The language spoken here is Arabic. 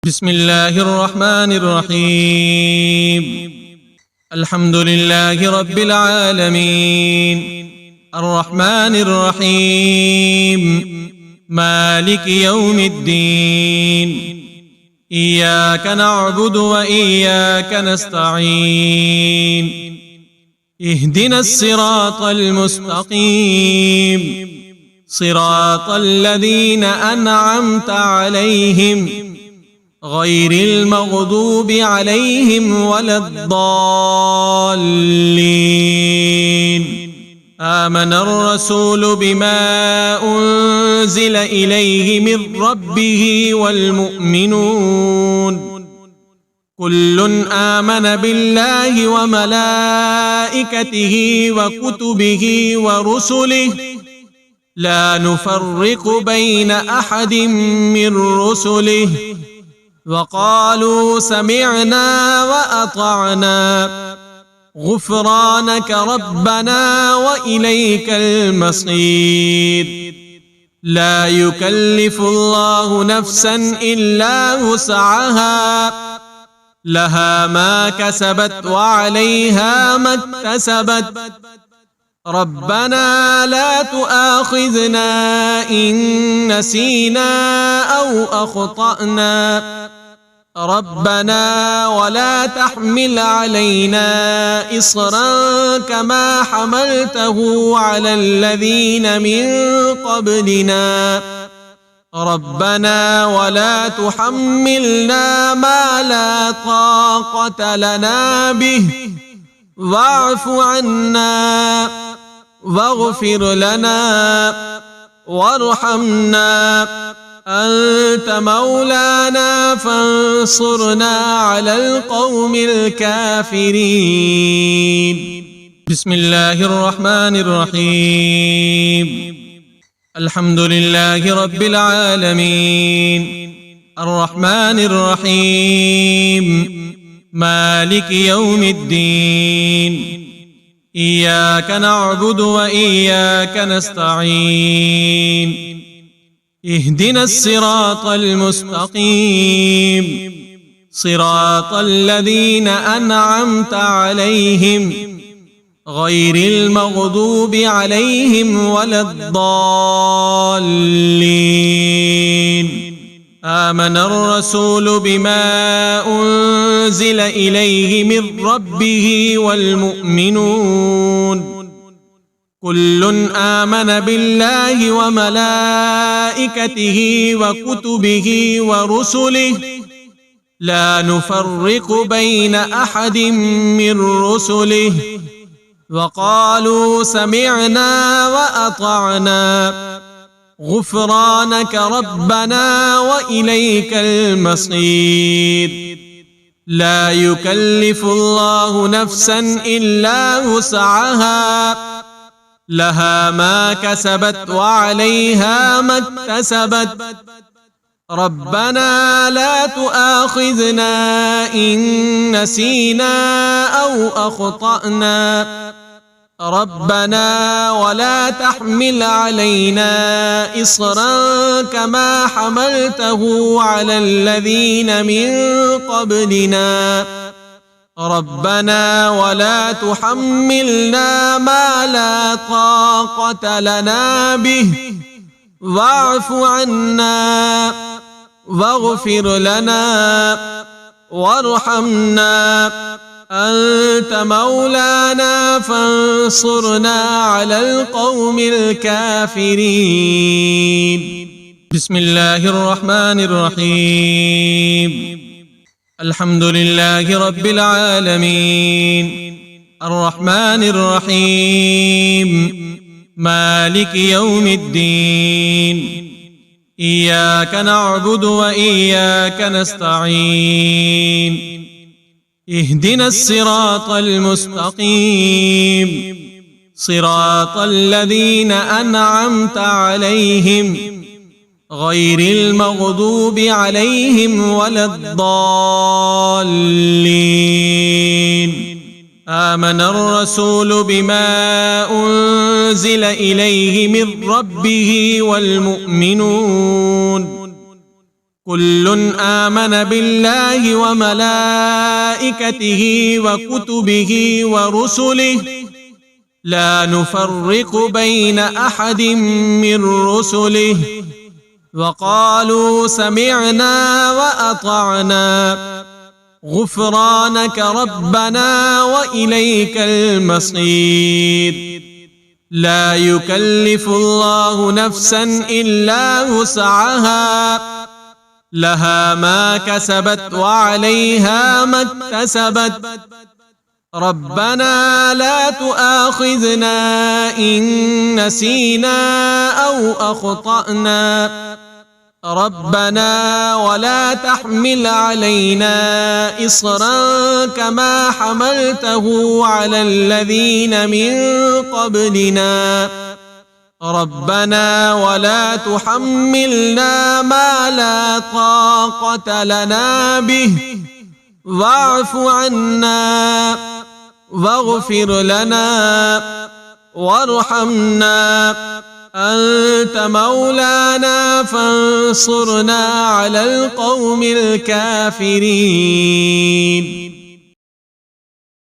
بسم الله الرحمن الرحيم. الحمد لله رب العالمين، الرحمن الرحيم، مالك يوم الدين. إياك نعبد وإياك نستعين. اهدنا الصراط المستقيم، صراط الذين أنعمت عليهم غير المغضوب عليهم ولا الضالين. آمن الرسول بما أنزل إليه من ربه والمؤمنون كل آمن بالله وملائكته وكتبه ورسله لا نفرق بين أحد من رسله وقالوا سمعنا وأطعنا غفرانك ربنا وإليك المصير. لا يكلف الله نفسا إلا وسعها، لها ما كسبت وعليها ما اكتسبت. ربنا لا تؤاخذنا إن نسينا أو أخطأنا. ربنا ولا تحمل علينا إصرا كما حملته على الذين من قبلنا. ربنا ولا تحملنا ما لا طاقة لنا به واعف عنا واغفر لنا وارحمنا. أنت مولانا فانصرنا على القوم الكافرين. بسم الله الرحمن الرحيم. الحمد لله رب العالمين، الرحمن الرحيم، مالك يوم الدين. إياك نعبد وإياك نستعين. اهدنا الصراط المستقيم، صراط الذين أنعمت عليهم غير المغضوب عليهم ولا الضالين. آمن الرسول بما أنزل إليه من ربه والمؤمنون كل آمن بالله وملائكته وكتبه ورسله لا نفرق بين أحد من رسله وقالوا سمعنا وأطعنا غفرانك ربنا وإليك المصير. لا يكلف الله نفسا إلا وسعها، لها ما كسبت وعليها ما اكتسبت. ربنا لا تؤاخذنا إن نسينا أو أخطأنا. ربنا ولا تحمل علينا إصرا كما حملته على الذين من قبلنا. ربنا ولا تحملنا ما لا طاقة لنا به واعف عنا واغفر لنا وارحمنا. أنت مولانا فانصرنا على القوم الكافرين. بسم الله الرحمن الرحيم. الحمد لله رب العالمين، الرحمن الرحيم، مالك يوم الدين. إياك نعبد وإياك نستعين. اهدنا الصراط المستقيم، صراط الذين أنعمت عليهم غير المغضوب عليهم ولا الضالين. آمن الرسول بما أنزل إليه من ربه والمؤمنون كل آمن بالله وملائكته وكتبه ورسله لا نفرق بين أحد من رسله وقالوا سمعنا وأطعنا غفرانك ربنا وإليك المصير. لا يكلف الله نفسا إلا وسعها لها ما كسبت وعليها ما اكتسبت ربنا لا تؤاخذنا إن نسينا أو أخطأنا ربنا ولا تحمل علينا إصرا كما حملته على الذين من قبلنا ربنا ولا تحملنا ما لا طاقة لنا به واعف عنا واغفر لنا وارحمنا أنت مولانا فانصرنا على القوم الكافرين.